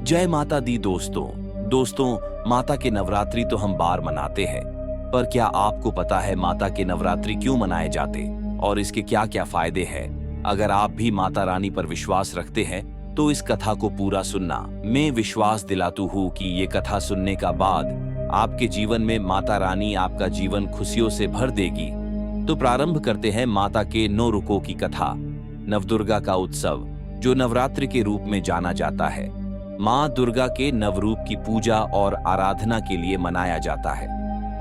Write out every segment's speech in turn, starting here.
जय माता दी दोस्तों माता के नवरात्रि तो हम बार मनाते हैं, पर क्या आपको पता है माता के नवरात्रि क्यों मनाए जाते और इसके क्या क्या फायदे हैं? अगर आप भी माता रानी पर विश्वास रखते हैं तो इस कथा को पूरा सुनना। मैं विश्वास दिलाता हूँ कि ये कथा सुनने का बाद आपके जीवन में माता रानी आपका जीवन खुशियों से भर देगी। तो प्रारंभ करते हैं माता के 9 रूपों की कथा। नवदुर्गा का उत्सव, जो नवरात्रि के रूप में जाना जाता है, माँ दुर्गा के नवरूप की पूजा और आराधना के लिए मनाया जाता है।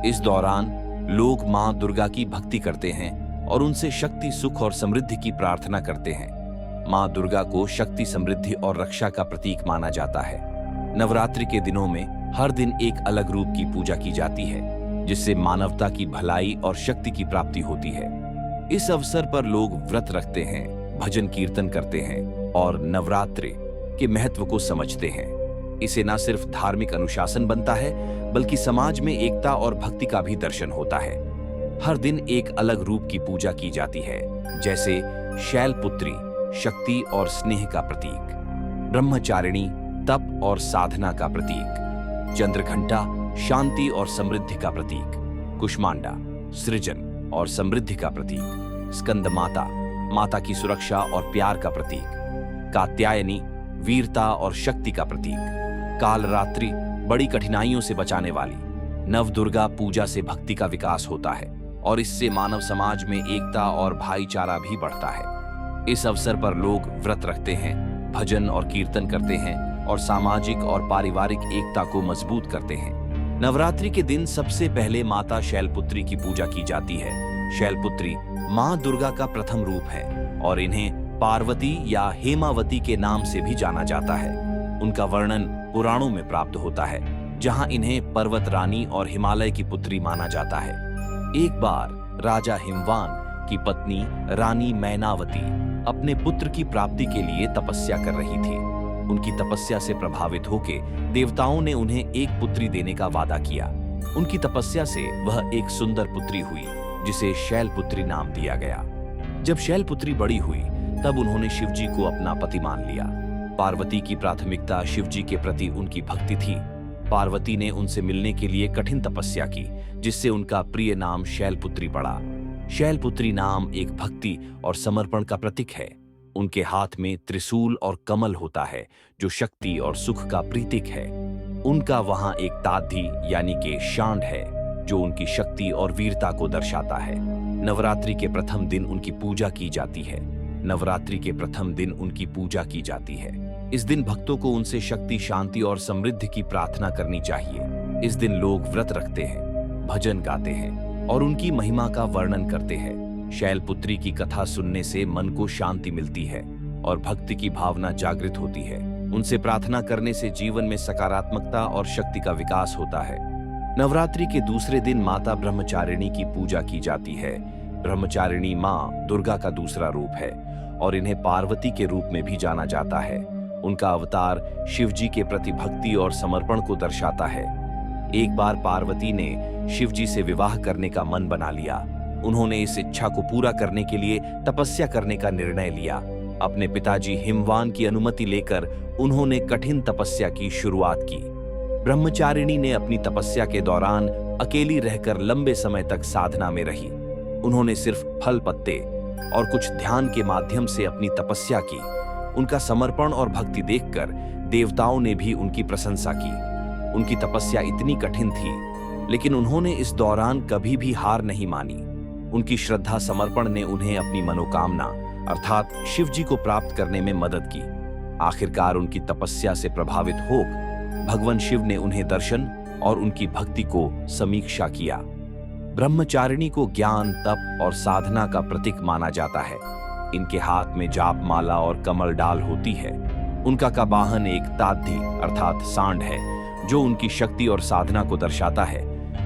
इस दौरान लोग माँ दुर्गा की भक्ति करते हैं और उनसे शक्ति, सुख और समृद्धि की प्रार्थना करते हैं। माँ दुर्गा को शक्ति, समृद्धि और रक्षा का प्रतीक माना जाता है। नवरात्रि के दिनों में हर दिन एक अलग रूप की पूजा की जाती है, जिससे मानवता की भलाई और शक्ति की प्राप्ति होती है। इस अवसर पर लोग व्रत रखते हैं, भजन कीर्तन करते हैं और नवरात्रि के महत्व को समझते हैं। इसे न सिर्फ धार्मिक अनुशासन बनता है, बल्कि समाज में एकता और भक्ति का भी दर्शन होता है। हर दिन एक अलग रूप की पूजा की जाती है, जैसे शैलपुत्री, शक्ति और स्नेह का प्रतीक; ब्रह्मचारिणी, तप और साधना का प्रतीक; चंद्रघंटा, शांति और समृद्धि का प्रतीक; कुष्मांडा, सृजन और समृद्धि का प्रतीक; स्कंदमाता, माता की सुरक्षा और प्यार का प्रतीक; कात्यायनी, वीरता और शक्ति का प्रतीक; कालरात्रि, बड़ी कठिनाइयों से बचाने वाली; नवदुर्गा, पूजा से भक्ति का विकास होता है और इससे मानव समाज में एकता और भाईचारा भी बढ़ता है। इस अवसर पर लोग व्रत रखते हैं, भजन और कीर्तन करते हैं और सामाजिक और पारिवारिक एकता को मजबूत करते हैं। नवरात्रि के दिन सबसे पहले माता शैलपुत्री की पूजा की जाती है। शैलपुत्री माँ दुर्गा का प्रथम रूप है और इन्हें पार्वती या हेमावती के नाम से भी जाना जाता है। उनका वर्णन पुराणों में प्राप्त होता है, जहां इन्हें पर्वत रानी और हिमालय की पुत्री माना जाता है। एक बार राजा हिमवान की पत्नी रानी मैनावती अपने पुत्र की प्राप्ति के लिए तपस्या कर रही थी। उनकी तपस्या से प्रभावित होकर देवताओं ने उन्हें एक पुत्री देने का वादा किया। उनकी तपस्या से वह एक सुंदर पुत्री हुई, जिसे शैलपुत्री नाम दिया गया। जब शैलपुत्री बड़ी हुई, तब उन्होंने शिवजी को अपना पति मान लिया। पार्वती की प्राथमिकता शिवजी के प्रति उनकी भक्ति थी। पार्वती ने उनसे मिलने के लिए कठिन तपस्या की, जिससे उनका प्रिय नाम शैलपुत्री पड़ा। शैलपुत्री नाम एक भक्ति और समर्पण का प्रतीक है। उनके हाथ में त्रिशूल और कमल होता है, जो शक्ति और सुख का प्रतीक है। उनका वहां एक ताधी यानी कि शांड है, जो उनकी शक्ति और वीरता को दर्शाता है। नवरात्रि के प्रथम दिन उनकी पूजा की जाती है। नवरात्रि के प्रथम दिन उनकी पूजा की जाती है। इस दिन भक्तों को उनसे शक्ति, शांति और समृद्धि की प्रार्थना करनी चाहिए। इस दिन लोग व्रत रखते हैं, भजन गाते हैं और उनकी महिमा का वर्णन करते हैं। शैलपुत्री की कथा सुनने से मन को शांति मिलती है और भक्ति की भावना जागृत होती है। उनसे प्रार्थना करने से जीवन में सकारात्मकता और शक्ति का विकास होता है। नवरात्रि के दूसरे दिन माता ब्रह्मचारिणी की पूजा की जाती है। ब्रह्मचारिणी माँ दुर्गा का दूसरा रूप है और इन्हें पार्वती के रूप में भी जाना जाता है। उनका अवतार शिवजी के प्रति भक्ति और समर्पण को दर्शाता है। एक बार पार्वती ने शिवजी से विवाह करने का मन बना लिया। उन्होंने इस इच्छा को पूरा करने के लिए तपस्या करने का निर्णय लिया। अपने पिताजी हिमवान की अनुमति लेकर उन्होंने कठिन तपस्या की शुरुआत की। ब्रह्मचारिणी ने अपनी तपस्या के दौरान अकेली रहकर लंबे समय तक साधना में रही। उन्होंने सिर्फ फल, पत्ते और कुछ ध्यान के माध्यम से अपनी तपस्या की। उनका समर्पण और भक्ति देखकर देवताओं ने भी उनकी प्रशंसा की। उनकी तपस्या इतनी कठिन थी, लेकिन उन्होंने इस दौरान कभी भी हार नहीं मानी। उनकी श्रद्धा, समर्पण ने उन्हें अपनी मनोकामना अर्थात शिवजी को प्राप्त करने में मदद की। आखिरकार उनकी तपस्या से प्रभावित होकर भगवान शिव ने उन्हें दर्शन और उनकी भक्ति को समीक्षा किया। ब्रह्मचारिणी को ज्ञान, तप और साधना का प्रतीक माना जाता है। इनके हाथ में जाप माला और कमल डाल होती है। उनका का वाहन एक ताधी अर्थात सांड है, जो उनकी शक्ति और साधना को दर्शाता है।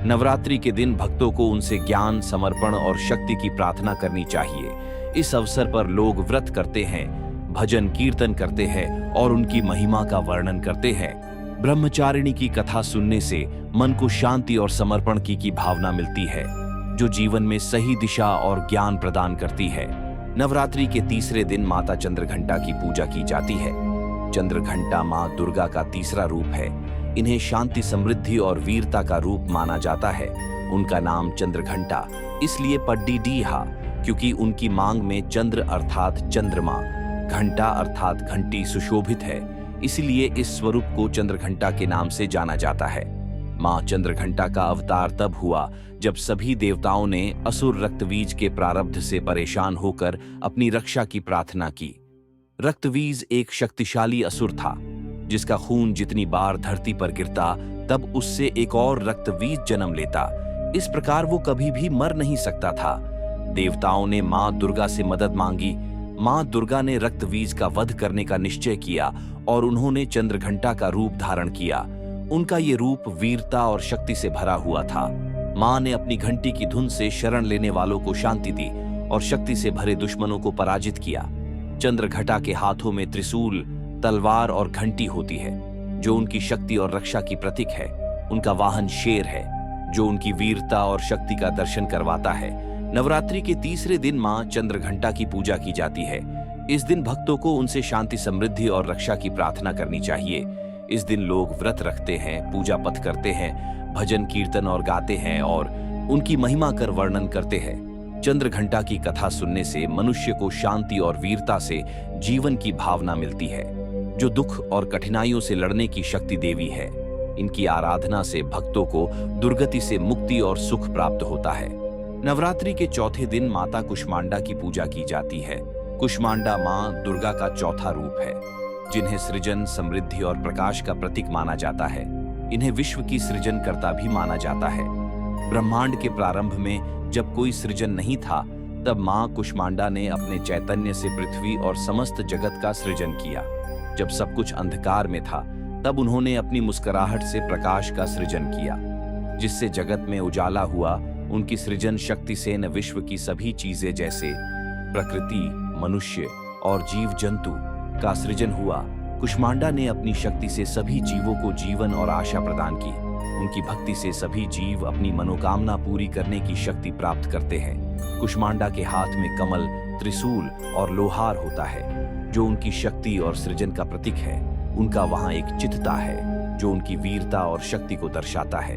नवरात्रि के दिन भक्तों को उनसे ज्ञान, समर्पण और शक्ति की प्रार्थना करनी चाहिए। इस अवसर पर लोग व्रत करते हैं, भजन कीर्तन करते हैं और उनकी महिमा का वर्णन करते हैं। ब्रह्मचारिणी की कथा सुनने से मन को शांति और समर्पण की भावना मिलती है, जो जीवन में सही दिशा और ज्ञान प्रदान करती है। नवरात्रि के तीसरे दिन माता चंद्रघंटा की पूजा की जाती है। चंद्रघंटा माँ दुर्गा का तीसरा रूप है। इन्हें शांति, समृद्धि और वीरता का रूप माना जाता है। उनका नाम चंद्रघंटा इसलिए पड्डी डीहा क्योंकि उनकी मांग में चंद्र अर्थात चंद्रमा, घंटा अर्थात घंटी सुशोभित है, इसलिए इस स्वरूप को चंद्रघंटा के नाम से जाना जाता है। मां चंद्रघंटा का अवतार तब हुआ जब सभी देवताओं ने असुर रक्तवीज के प्रारब्ध से परेशान होकर अपनी रक्षा की प्रार्थना की। रक्तवीज एक शक्तिशाली असुर था जिसका खून जितनी बार धरती पर गिरता तब उससे एक और रक्तवीज जन्म लेता। इस प्रकार वो कभी भी मर नहीं सकता था। देवताओं ने मां दुर्गा से मदद मांगी। मां दुर्गा ने रक्तवीज का वध करने का निश्चय किया और उन्होंने चंद्रघंटा का रूप धारण किया। उनका ये रूप वीरता और शक्ति से भरा हुआ था। मां ने अपनी घंटी की धुन से शरण लेने वालों को शांति दी और शक्ति से भरे दुश्मनों को पराजित किया। चंद्रघंटा के हाथों में त्रिशूल, तलवार और घंटी होती है जो उनकी शक्ति और रक्षा की प्रतीक है। उनका वाहन शेर है जो उनकी वीरता और शक्ति का दर्शन करवाता है। नवरात्रि के तीसरे दिन मां चंद्रघंटा की पूजा की जाती है। इस दिन भक्तों को उनसे शांति, समृद्धि और रक्षा की प्रार्थना करनी चाहिए। इस दिन लोग व्रत रखते हैं, पूजा पठ करते हैं, भजन कीर्तन और गाते हैं और उनकी महिमा कर वर्णन करते हैं। चंद्रघंटा की कथा सुनने से मनुष्य को शांति और वीरता से जीवन की भावना मिलती है, जो दुख और कठिनाइयों से लड़ने की शक्ति देवी है। इनकी आराधना से भक्तों को दुर्गति से मुक्ति और सुख प्राप्त होता है। नवरात्रि के चौथे दिन माता कुष्मांडा की पूजा की जाती है। कुष्मांडा मां दुर्गा का चौथा रूप है, जिन्हें सृजन, समृद्धि और प्रकाश का प्रतीक माना जाता है। इन्हें विश्व की सृजनकर्ता भी माना जाता है। ब्रह्मांड के प्रारंभ में जब कोई सृजन नहीं था, तब मां कुष्मांडा ने अपने चैतन्य से पृथ्वी और समस्त जगत का सृजन किया। जब सब कुछ अंधकार में था, तब उन्होंने अपनी मुस्कुराहट से प्रकाश का सृजन किया, जिससे जगत में उजाला हुआ। उनकी सृजन शक्ति से न विश्व की सभी चीजें जैसे प्रकृति, मनुष्य और जीव जंतु का सृजन हुआ। कुष्मांडा ने अपनी शक्ति से सभी जीवों को जीवन और आशा प्रदान की। उनकी भक्ति से सभी जीव अपनी मनोकामना पूरी करने की शक्ति प्राप्त करते हैं। कुष्मांडा के हाथ में कमल, त्रिशूल और लोहार होता है, जो उनकी शक्ति और सृजन का प्रतीक है। उनका वहां एक चित्ता है जो उनकी वीरता और शक्ति को दर्शाता है।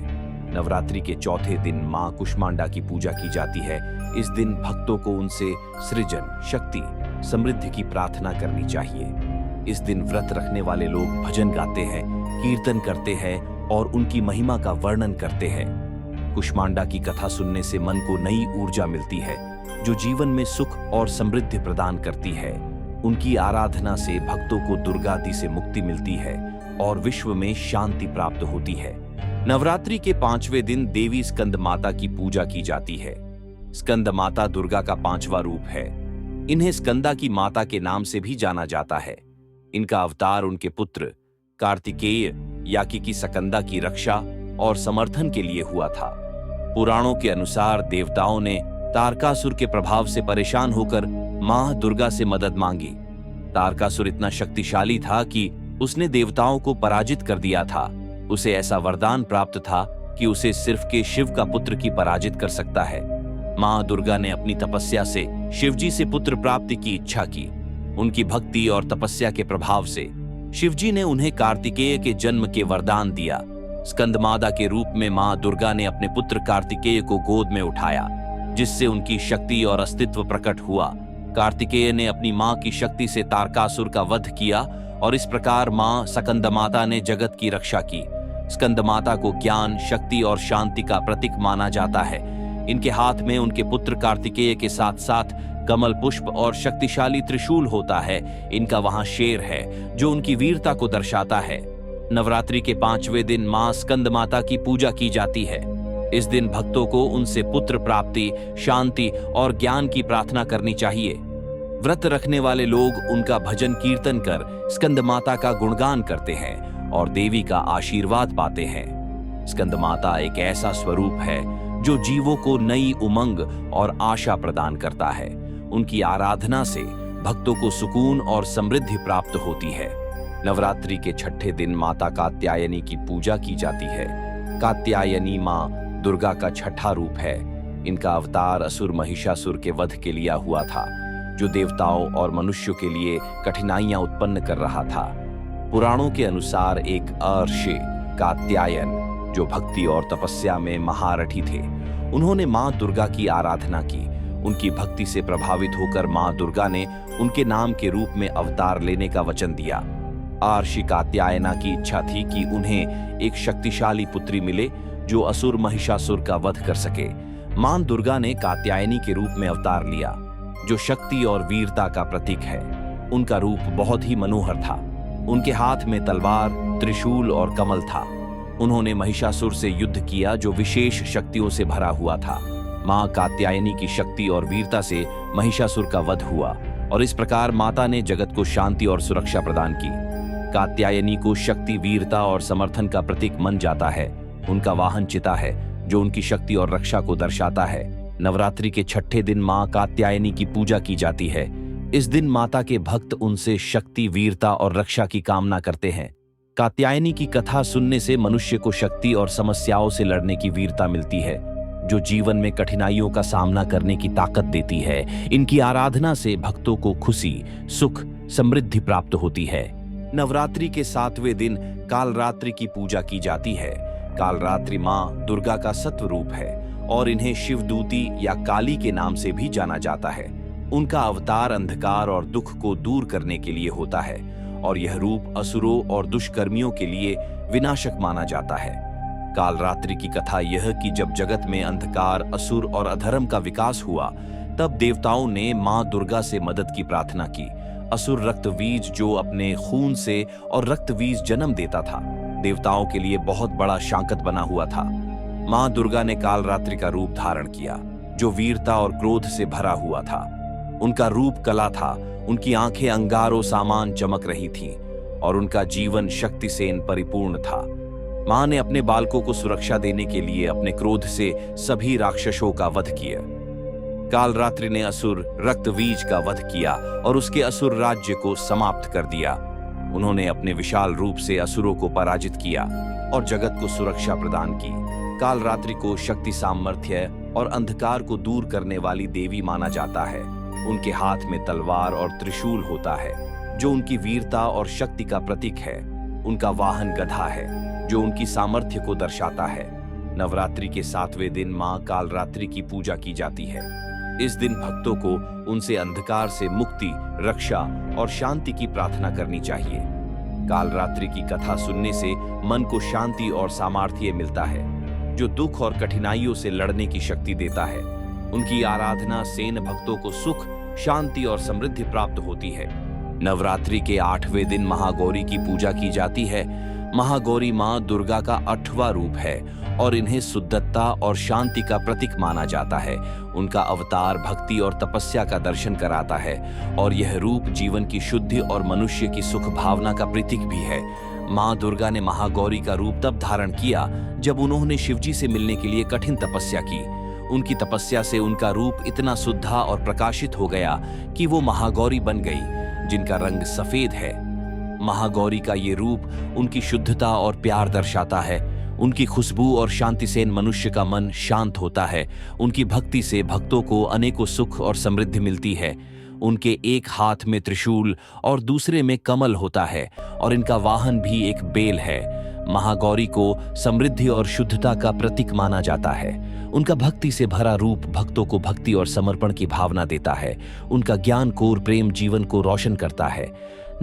नवरात्रि के चौथे दिन मां कुष्मांडा की पूजा की जाती है। इस दिन भक्तों को उनसे सृजन, शक्ति, समृद्धि की प्रार्थना करनी चाहिए। इस दिन व्रत रखने वाले लोग भजन गाते हैं, कीर्तन करते हैं और उनकी महिमा का वर्णन करते हैं। कुष्मांडा की कथा सुनने से मन को नई ऊर्जा मिलती है, जो जीवन में सुख और समृद्धि प्रदान करती है। उनकी आराधना से भक्तों को दुर्गादि से मुक्ति मिलती है और विश्व में शांति प्राप्त होती है। नवरात्रि के 5वें दिन देवी स्कंद माता की पूजा की जाती है। स्कंद माता दुर्गा का 5वां रूप है। इन्हें स्कंदा की माता के नाम से भी जाना जाता है। इनका अवतार उनके पुत्र कार्तिकेय याकी की स्कंदा की रक्षा और समर्थन के लिए हुआ था। पुराणों के अनुसार देवताओं ने तारकासुर के प्रभाव से परेशान होकर मां दुर्गा से मदद मांगी। तारकासुर इतना शक्तिशाली था कि उसने देवताओं को पराजित कर दिया था। उसे ऐसा वरदान प्राप्त था कि उसे सिर्फ के शिव का पुत्र की पराजित कर सकता है। मां दुर्गा ने अपनी तपस्या से शिवजी से पुत्र प्राप्ति की इच्छा की। उनकी भक्ति और तपस्या के प्रभाव से शिवजी ने उन्हें कार्तिकेय के जन्म के वरदान दिया। स्कंदमाता के रूप में मां दुर्गा ने अपने पुत्र कार्तिकेय को गोद में उठाया, जिससे उनकी शक्ति और अस्तित्व प्रकट हुआ। कार्तिकेय ने अपनी मां की शक्ति से तारकासुर का वध किया और इस प्रकार मां स्कंदमाता ने जगत की रक्षा की। स्कंदमाता को ज्ञान, शक्ति और शांति का प्रतीक माना जाता है। इनके हाथ में उनके पुत्र कार्तिकेय के साथ साथ कमल पुष्प और शक्तिशाली त्रिशूल होता है। इनका वहां शेर है जो उनकी वीरता को दर्शाता है। नवरात्रि के 5वें दिन मां स्कंदमाता की पूजा की जाती है। इस दिन भक्तों को उनसे पुत्र प्राप्ति, शांति और ज्ञान की प्रार्थना करनी चाहिए। व्रत रखने वाले लोग उनका भजन कीर्तन कर स्कंदमाता का गुणगान करते हैं और देवी का आशीर्वाद पाते हैं। स्कंदमाता एक ऐसा स्वरूप है जो जीवों को नई उमंग और आशा प्रदान करता है। उनकी आराधना से भक्तों को सुकून और समृद्धि प्राप्त होती है। नवरात्रि के 6ठे दिन माता कात्यायनी की पूजा की जाती है। कात्यायनी मां दुर्गा का 6ठा रूप है। इनका अवतार असुर महिषासुर के वध के लिए हुआ था, जो देवताओं और मनुष्यों के लिए कठिनाइयां उत्पन्न कर रहा था। पुराणों के अनुसार एक अर्षि कात्यायन, जो भक्ति और तपस्या में महारथी थे, उन्होंने मां दुर्गा की आराधना की। उनकी भक्ति से प्रभावित होकर मां दुर्गा ने उनके नाम के रूप में अवतार लेने का वचन दिया। अर्षि कात्यायना की इच्छा थी कि उन्हें एक शक्तिशाली पुत्री मिले जो असुर महिषासुर का वध कर सके। मां दुर्गा ने कात्यायनी के रूप में अवतार लिया, जो शक्ति और वीरता का प्रतीक है। उनका रूप बहुत ही मनोहर था। उनके हाथ में तलवार, त्रिशूल और कमल था। उन्होंने महिषासुर से युद्ध किया, जो विशेष शक्तियों से भरा हुआ था। मां कात्यायनी की शक्ति और वीरता से महिषासुर का वध हुआ और इस प्रकार माता ने जगत को शांति और सुरक्षा प्रदान की। कात्यायनी को शक्ति, वीरता और समर्थन का प्रतीक मन जाता है। उनका वाहन चिता है, जो उनकी शक्ति और रक्षा को दर्शाता है। नवरात्रि के छठे दिन मां कात्यायनी की पूजा की जाती है। इस दिन माता के भक्त उनसे शक्ति, वीरता और रक्षा की कामना करते हैं। कात्यायनी की कथा सुनने से मनुष्य को शक्ति और समस्याओं से लड़ने की वीरता मिलती है, जो जीवन में कठिनाइयों का सामना करने की ताकत देती है। इनकी आराधना से भक्तों को खुशी, सुख, समृद्धि प्राप्त होती है। नवरात्रि के 7वें दिन कालरात्रि की पूजा की जाती है। कालरात्रि मां दुर्गा का सत्व रूप है और इन्हें शिवदूती या काली के नाम से भी जाना जाता है। उनका अवतार अंधकार और दुख को दूर करने के लिए होता है और यह रूप असुरों और दुष्कर्मियों के लिए विनाशक माना जाता है। कालरात्रि की कथा यह कि जब जगत में अंधकार, असुर और अधर्म का विकास हुआ, तब देवताओं ने मां दुर्गा से मदद की प्रार्थना की। असुर रक्तबीज, जो अपने खून से और रक्तबीज जन्म देता था, देवताओं के लिए बहुत बड़ा शांकत बना हुआ था। मां दुर्गा ने कालरात्रि का रूप धारण किया, जो वीरता और क्रोध से भरा हुआ था। उनका रूप कला था। उनकी आंखें अंगारों सामान चमक रही थीं और उनका जीवन शक्ति से परिपूर्ण था। मां ने अपने बालकों को सुरक्षा देने के लिए अपने क्रोध से सभी राक्षसों का वध किया। कालरात्रि ने असुर रक्तबीज का वध किया और उसके असुर राज्य को समाप्त कर दिया। उन्होंने अपने विशाल रूप से असुरों को पराजित किया और जगत को सुरक्षा प्रदान की। कालरात्रि को शक्ति, सामर्थ्य और अंधकार को दूर करने वाली देवी माना जाता है। उनके हाथ में तलवार और त्रिशूल होता है, जो उनकी वीरता और शक्ति का प्रतीक है। उनका वाहन गधा है, जो उनकी सामर्थ्य को दर्शाता है। नवरात्रि के 7वें दिन मां कालरात्रि की पूजा की जाती है। इस दिन भक्तों को उनसे अंधकार से मुक्ति, रक्षा और शांति की प्रार्थना करनी चाहिए। कालरात्रि की कथा सुनने से मन को शांति और सामर्थ्य मिलता है, जो दुख और कठिनाइयों से लड़ने की शक्ति देता है। उनकी आराधना से भक्तों को सुख, शांति और समृद्धि प्राप्त होती है। नवरात्रि के 8वें दिन महागौरी की पूजा की जाती है। महागौरी मां दुर्गा का 8वां रूप है और इन्हें शुद्धता और शांति का प्रतीक माना जाता है। उनका अवतार भक्ति और तपस्या का दर्शन कराता है और यह रूप जीवन की शुद्धि और मनुष्य की सुख भावना का प्रतीक भी है। मां दुर्गा ने महागौरी का रूप तब धारण किया जब उन्होंने शिवजी से मिलने के लिए कठिन तपस्या की। उनकी तपस्या से उनका रूप इतना शुद्धा और प्रकाशित हो गया कि वो महागौरी बन गई, जिनका रंग सफेद है। महागौरी का ये रूप उनकी शुद्धता और प्यार दर्शाता है। उनकी खुशबू और शांति से मनुष्य का मन शांत होता है। उनकी भक्ति से भक्तों को अनेकों सुख और समृद्धि मिलती है। उनके एक हाथ में त्रिशूल और दूसरे में कमल होता है और इनका वाहन भी एक बेल है। महागौरी को समृद्धि और शुद्धता का प्रतीक माना जाता है। उनका भक्ति से भरा रूप भक्तों को भक्ति और समर्पण की भावना देता है। उनका ज्ञान कोर प्रेम जीवन को रोशन करता है।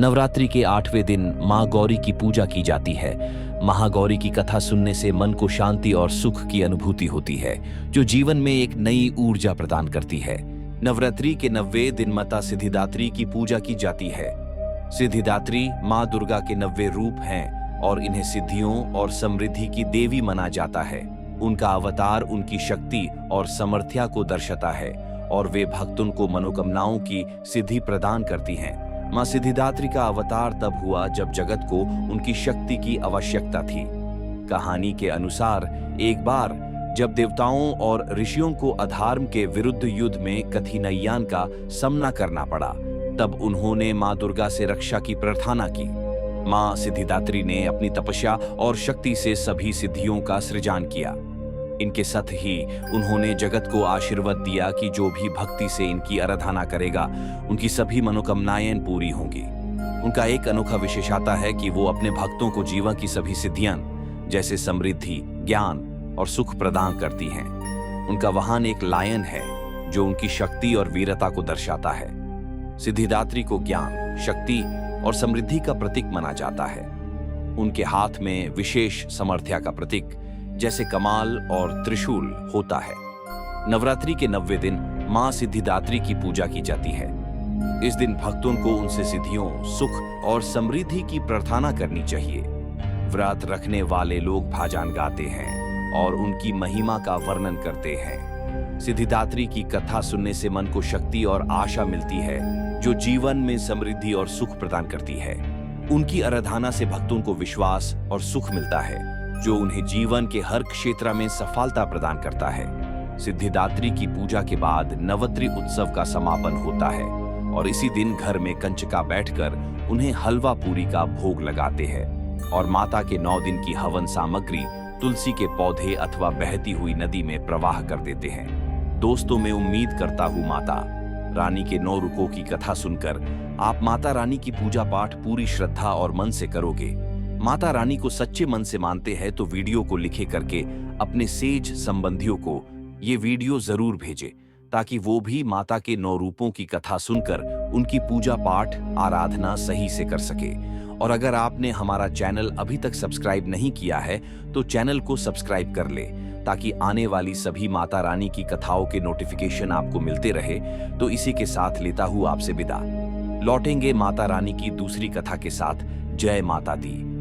नवरात्रि के 8वें दिन मां गौरी की पूजा की जाती है। महागौरी की कथा सुनने से मन को शांति और सुख की अनुभूति होती है, जो जीवन में एक नई ऊर्जा प्रदान करती है। नवरात्रि के 9वें दिन माता सिद्धिदात्री की पूजा की जाती है। सिद्धिदात्री मां दुर्गा के 9वें रूप हैं और इन्हें सिद्धियों और समृद्धि की देवी माना जाता है। उनका अवतार उनकी शक्ति और समर्थ्या को दर्शाता है और वे भक्तों को मनोकामनाओं की सिद्धि प्रदान करती हैं। मां सिद्धिदात्री का अवतार तब हुआ जब जगत को उनकी शक्ति की आवश्यकता थी। कहानी के अनुसार एक बार जब देवताओं और ऋषियों को अधर्म के विरुद्ध युद्ध में कठिनाइयों का सामना करना पड़ा, तब उन्होंने मां दुर्गा से रक्षा की प्रार्थना की। मां सिद्धिदात्री ने अपनी तपस्या और शक्ति से सभी सिद्धियों का सृजन किया। इनके साथ ही उन्होंने जगत को आशीर्वाद दिया कि जो भी भक्ति से इनकी आराधना करेगा, उनकी सभी मनोकामनाएं पूरी होंगी। उनका एक अनोखा विशेषता है कि वो अपने भक्तों को जीवन की सभी सिद्धियां जैसे समृद्धि, ज्ञान और सुख प्रदान करती हैं। उनका वाहन एक लायन है जो उनकी शक्ति और वीरता को दर्शाता है। सिद्धिदात्री को ज्ञान, शक्ति और समृद्धि का प्रतीक माना जाता है। उनके हाथ में विशेष समर्थ्य का प्रतीक जैसे कमाल और त्रिशूल होता है। नवरात्रि के 90 दिन मां सिद्धिदात्री की पूजा की जाती है। इस दिन भक्तों को उनसे सिद्धियों, सुख और समृद्धि की प्रार्थना करनी चाहिए। व्रत रखने वाले लोग भजन गाते हैं और उनकी महिमा का वर्णन करते हैं। सिद्धिदात्री की कथा सुनने से मन को शक्ति और आशा मिलती है जो जीवन में समृद्धि और सुख प्रदान करती है। उनकी आराधना से भक्तों को विश्वास और सुख मिलता है जो उन्हें जीवन के हर क्षेत्र में सफलता प्रदान करता है। सिद्धिदात्री की पूजा के बाद नवरात्रि उत्सव का समापन होता है और इसी दिन घर में कंचका बैठकर उन्हें हलवा पूरी का भोग लगाते हैं और माता के 9 दिन की हवन सामग्री तुलसी के पौधे अथवा बहती हुई नदी में प्रवाह कर देते हैं। दोस्तों, मैं उम्मीद करता हूँ माता रानी के 9 रूपों की कथा सुनकर आप माता रानी की पूजा पाठ पूरी श्रद्धा और मन से करोगे। माता रानी को सच्चे मन से मानते हैं तो वीडियो को लिखे करके अपने सेज संबंधियों को ये वीडियो जरूर भेजें ताकि वो भी माता के 9 रूपों की कथा सुनकर उनकी पूजा पाठ आराधना सही से कर सके। और अगर आपने हमारा चैनल अभी तक सब्सक्राइब नहीं किया है तो चैनल को सब्सक्राइब कर ले ताकि आने वाली सभी माता रानी की कथाओं के नोटिफिकेशन आपको मिलते रहे। तो इसी के साथ लेता हूँ आपसे विदा। लौटेंगे माता रानी की दूसरी कथा के साथ। जय माता दी।